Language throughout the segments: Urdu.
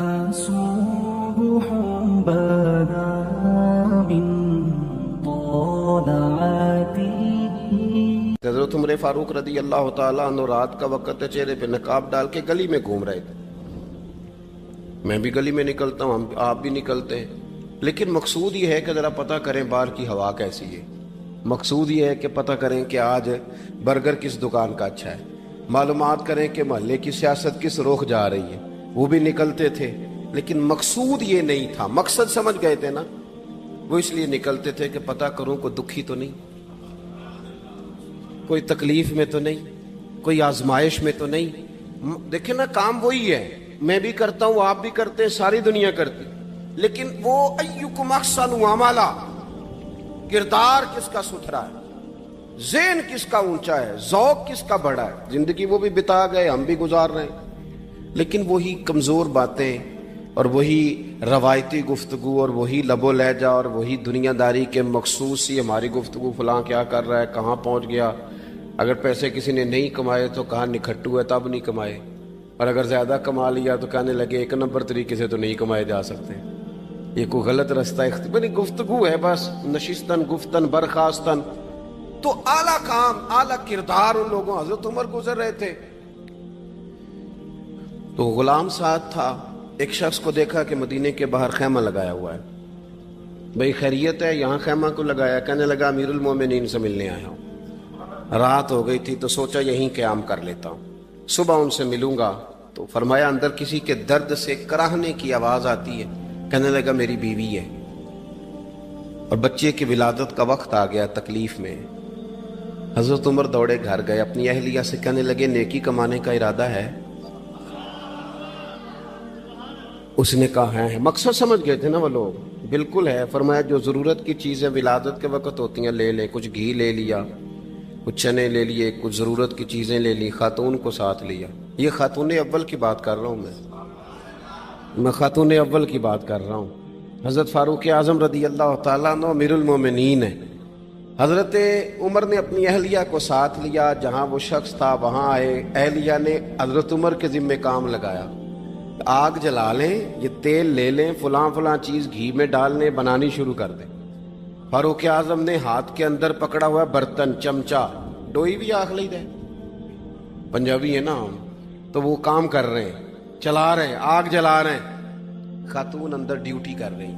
صبح بدا من طلعته. حضرت عمر فاروق رضی اللہ تعالیٰ عنہ رات کا وقت چہرے پہ نقاب ڈال کے گلی میں گھوم رہے تھے. میں بھی گلی میں نکلتا ہوں, آپ بھی نکلتے ہیں, لیکن مقصود یہ ہے کہ ذرا پتہ کریں باہر کی ہوا کیسی ہے. مقصود یہ ہے کہ پتہ کریں کہ آج برگر کس دکان کا اچھا ہے, معلومات کریں کہ محلے کی سیاست کس رخ جا رہی ہے. وہ بھی نکلتے تھے, لیکن مقصود یہ نہیں تھا. مقصد سمجھ گئے تھے نا, وہ اس لیے نکلتے تھے کہ پتہ کروں کوئی دکھی تو نہیں, کوئی تکلیف میں تو نہیں, کوئی آزمائش میں تو نہیں. دیکھیں نا, کام وہی ہے, میں بھی کرتا ہوں, آپ بھی کرتے ہیں, ساری دنیا کرتی, لیکن وہ ایکم احسن عملا, کردار کس کا ستھرا ہے, ذہن کس کا اونچا ہے, ذوق کس کا بڑا ہے. زندگی وہ بھی بتا گئے, ہم بھی گزار رہے ہیں, لیکن وہی کمزور باتیں اور وہی روایتی گفتگو اور وہی لب و لہجہ اور وہی دنیا داری کے مخصوص سی ہماری گفتگو, فلاں کیا کر رہا ہے, کہاں پہنچ گیا. اگر پیسے کسی نے نہیں کمائے تو کہاں نکھٹو ہے تب نہیں کمائے, اور اگر زیادہ کما لیا تو کہنے لگے ایک نمبر طریقے سے تو نہیں کمائے جا سکتے, یہ کوئی غلط رستہ بنی گفتگو ہے بس. نشستن گفتن برخاستن, تو اعلیٰ کام اعلیٰ کردار ان لوگوں. حضرت عمر گزر رہے تھے تو غلام ساتھ تھا. ایک شخص کو دیکھا کہ مدینے کے باہر خیمہ لگایا ہوا ہے. بھئی خیریت ہے, یہاں خیمہ کو لگایا؟ کہنے لگا امیر المومنین سے ملنے آیا ہوں, رات ہو گئی تھی تو سوچا یہیں قیام کر لیتا ہوں, صبح ان سے ملوں گا. تو فرمایا اندر کسی کے درد سے کراہنے کی آواز آتی ہے. کہنے لگا میری بیوی ہے اور بچے کی ولادت کا وقت آ گیا, تکلیف میں. حضرت عمر دوڑے گھر گئے, اپنی اہلیہ سے کہنے لگے نیکی کمانے کا ارادہ ہے؟ اس نے کہا ہے. مقصد سمجھ گئے تھے نا وہ لوگ, بالکل ہے. فرمایا جو ضرورت کی چیزیں ولادت کے وقت ہوتی ہیں لے لے. کچھ گھی لے لیا, کچھ چنے لے لیے, کچھ ضرورت کی چیزیں لے لی, خاتون کو ساتھ لیا. یہ خاتون اول کی بات کر رہا ہوں, میں خاتون اول کی بات کر رہا ہوں. حضرت فاروق اعظم رضی اللہ تعالیٰ عنہ امیر المومنین ہے. حضرت عمر نے اپنی اہلیہ کو ساتھ لیا, جہاں وہ شخص تھا وہاں آئے. اہلیہ نے حضرت عمر کے ذمہ کام لگایا, آگ جلا لیں, یہ تیل لے لیں, فلاں فلاں چیز گھی میں ڈال لیں, بنانی شروع کر دیں. فاروق اعظم نے ہاتھ کے اندر پکڑا ہوا برتن, چمچہ, ڈوئی بھی آخ لی دے, پنجابی ہے نا ہم, تو وہ کام کر رہے ہیں, چلا رہے ہیں, آگ جلا رہے ہیں. خاتون اندر ڈیوٹی کر رہی.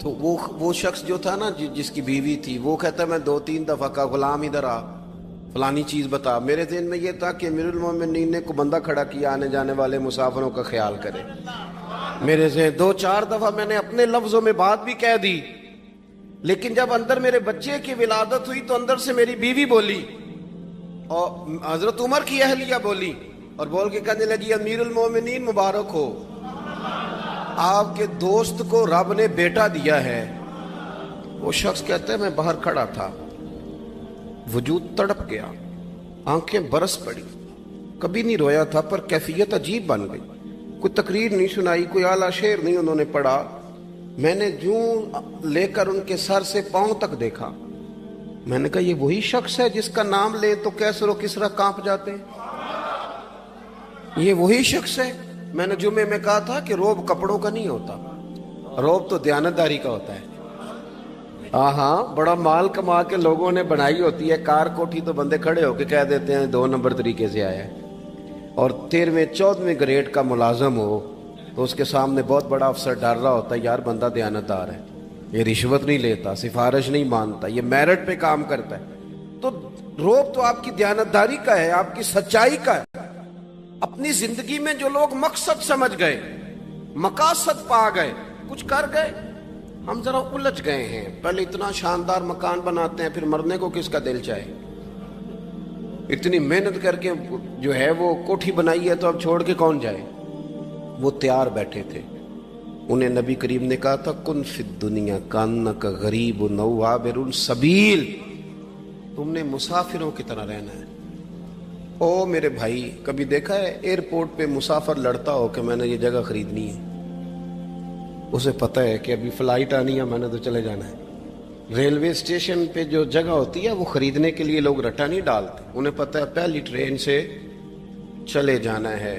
تو وہ شخص جو تھا نا جس کی بیوی تھی, وہ کہتا ہے میں 2-3 دفعہ کا غلام ادھر آ, فلانی چیز بتا. میرے ذہن میں یہ تھا کہ امیر المومنین نے کو بندہ کھڑا کیا آنے جانے والے مسافروں کا خیال کرے. میرے ذہن 2-4 دفعہ میں نے اپنے لفظوں میں بات بھی کہہ دی, لیکن جب اندر میرے بچے کی ولادت ہوئی تو اندر سے میری بیوی بولی اور حضرت عمر کی اہلیہ بولی, اور بول کے کہنے لگی امیر المومنین مبارک ہو, آپ کے دوست کو رب نے بیٹا دیا ہے. وہ شخص کہتا ہے میں باہر کھڑا تھا, وجود تڑپ گیا, آنکھیں برس پڑی, کبھی نہیں رویا تھا پر کیفیت عجیب بن گئی. کوئی تقریر نہیں سنائی, کوئی اعلیٰ شعر نہیں انہوں نے پڑھا. میں نے جوں لے کر ان کے سر سے پاؤں تک دیکھا. میں نے کہا یہ وہی شخص ہے جس کا نام لے تو کیسر و کسرا کانپ جاتے ہیں, یہ وہی شخص ہے. میں نے جمعے میں کہا تھا کہ روب کپڑوں کا نہیں ہوتا, روب تو دیانتداری کا ہوتا ہے. ہاں, بڑا مال کما کے لوگوں نے بنائی ہوتی ہے, کار کوٹھی تو بندے کھڑے ہو کے کہہ دیتے ہیں 2 نمبر طریقے سے آیا ہے. اور 13ویں-14ویں گریڈ کا ملازم ہو تو اس کے سامنے بہت بڑا افسر ڈر رہا ہوتا ہے, یار بندہ دیانتدار ہے, یہ رشوت نہیں لیتا, سفارش نہیں مانتا, یہ میرٹ پہ کام کرتا ہے. تو روب تو آپ کی دیانتداری کا ہے, آپ کی سچائی کا ہے. اپنی زندگی میں جو لوگ مقصد سمجھ گئے, مقاصد پا گئے, کچھ کر گئے, ہم ذرا الجھ گئے ہیں. پہلے اتنا شاندار مکان بناتے ہیں, پھر مرنے کو کس کا دل چاہے. اتنی محنت کر کے جو ہے وہ کوٹھی بنائی ہے تو اب چھوڑ کے کون جائے. وہ تیار بیٹھے تھے, انہیں نبی کریم نے کہا تھا کن فی الدنیا کانک غریب نو عابر السبیل, تم نے مسافروں کی طرح رہنا ہے. او میرے بھائی, کبھی دیکھا ہے ایئرپورٹ پہ مسافر لڑتا ہو کہ میں نے یہ جگہ خریدنی ہے؟ اسے پتہ ہے کہ ابھی فلائٹ آنی ہے, میں نے تو چلے جانا ہے. ریلوے اسٹیشن پہ جو جگہ ہوتی ہے وہ خریدنے کے لیے لوگ رٹا نہیں ڈالتے, انہیں پتہ ہے پہلی ٹرین سے چلے جانا ہے,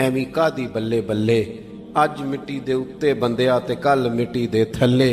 ਐਵੇਂ ਕਾਦੀ ਬੱਲੇ ਬੱਲੇ, ਅੱਜ ਮਿੱਟੀ ਦੇ ਉੱਤੇ ਬੰਦਿਆ ਤੇ ਕੱਲ ਮਿੱਟੀ ਦੇ ਥੱਲੇ।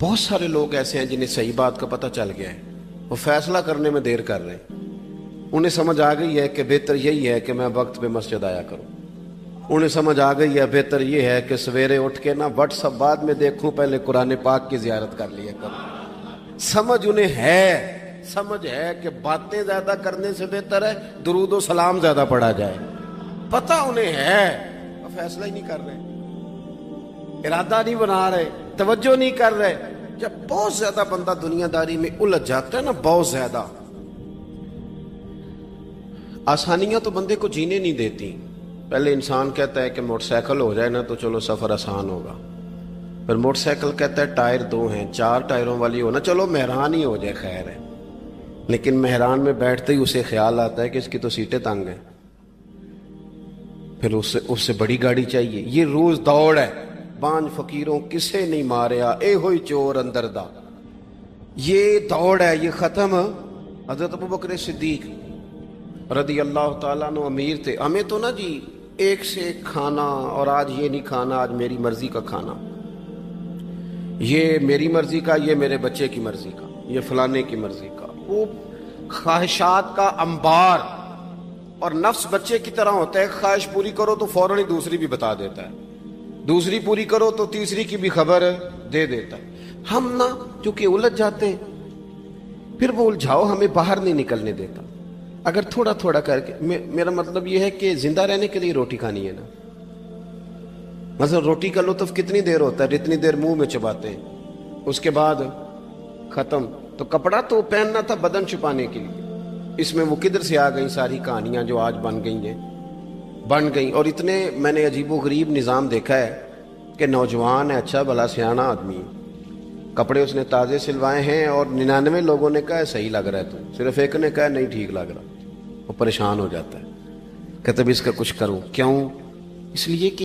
بہت سارے لوگ ایسے ہیں جنہیں صحیح بات کا پتہ چل گیا ہے، وہ فیصلہ کرنے میں دیر کر رہے ہیں، انہیں سمجھ آ گئی ہے کہ بہتر یہی ہے کہ میں وقت پہ مسجد آیا کروں، انہیں سمجھ آ گئی ہے بہتر یہ ہے کہ سویرے اٹھ کے نا واٹس ایپ بعد میں دیکھوں، پہلے قرآن پاک کی زیارت کر لیا کروں۔ سمجھ انہیں ہے، سمجھ ہے کہ باتیں زیادہ کرنے سے بہتر ہے درود و سلام زیادہ پڑھا جائے، پتہ انہیں ہے، وہ فیصلہ ہی نہیں کر رہے، ارادہ نہیں بنا رہے، توجہ نہیں کر رہے۔ جب بہت زیادہ بندہ دنیا داری میں الجھ جاتا ہے نا، بہت زیادہ، آسانیاں تو بندے کو جینے نہیں دیتی۔ پہلے انسان کہتا ہے کہ موٹر سائیکل ہو جائے نا تو چلو سفر آسان ہوگا، پھر موٹر سائیکل کہتا ہے ٹائر 2 ہیں، 4 ٹائروں والی ہونا، چلو مہران ہی ہو جائے خیر ہے، لیکن مہران میں بیٹھتے ہی اسے خیال آتا ہے کہ اس کی تو سیٹیں تنگ ہیں، پھر اس سے بڑی گاڑی چاہیے۔ یہ روز دوڑ ہے، بانج فقیروں کسے نہیں ماریا، اے ہوئی چور اندر دا، یہ دوڑ ہے، یہ ختم۔ حضرت ابوبکر صدیق رضی اللہ تعالیٰ عنہ امیر تھے، ہمیں تو نا جی ایک سے ایک کھانا، اور آج یہ نہیں کھانا، آج میری مرضی کا کھانا، یہ میری مرضی کا، یہ میرے بچے کی مرضی کا، یہ فلانے کی مرضی کا، وہ خواہشات کا انبار۔ اور نفس بچے کی طرح ہوتا ہے، خواہش پوری کرو تو فوراً ہی دوسری بھی بتا دیتا ہے، دوسری پوری کرو تو تیسری کی بھی خبر دے دیتا ہے۔ ہم نا چونکہ الجھ جاتے ہیں، پھر وہ الجھاؤ ہمیں باہر نہیں نکلنے دیتا۔ اگر تھوڑا تھوڑا کر کے، میرا مطلب یہ ہے کہ زندہ رہنے کے لیے روٹی کھانی ہے نا، مثلا روٹی کا لطف کتنی دیر ہوتا ہے، جتنی دیر منہ میں چباتے ہیں، اس کے بعد ختم۔ تو کپڑا تو پہننا تھا بدن چھپانے کے لیے، اس میں وہ کدھر سے آ گئی ساری کہانیاں جو آج بن گئیں۔ اور اتنے میں نے عجیب و غریب نظام دیکھا ہے کہ نوجوان ہے، اچھا بھلا سیاںا آدمی ہے، کپڑے اس نے تازے سلوائے ہیں، اور 99 لوگوں نے کہا ہے صحیح لگ رہا ہے، تو صرف ایک نے کہا نہیں ٹھیک لگ رہا، وہ پریشان ہو جاتا ہے، کہتا ہے اس کا کچھ کروں۔ کیوں؟ اس لیے کہ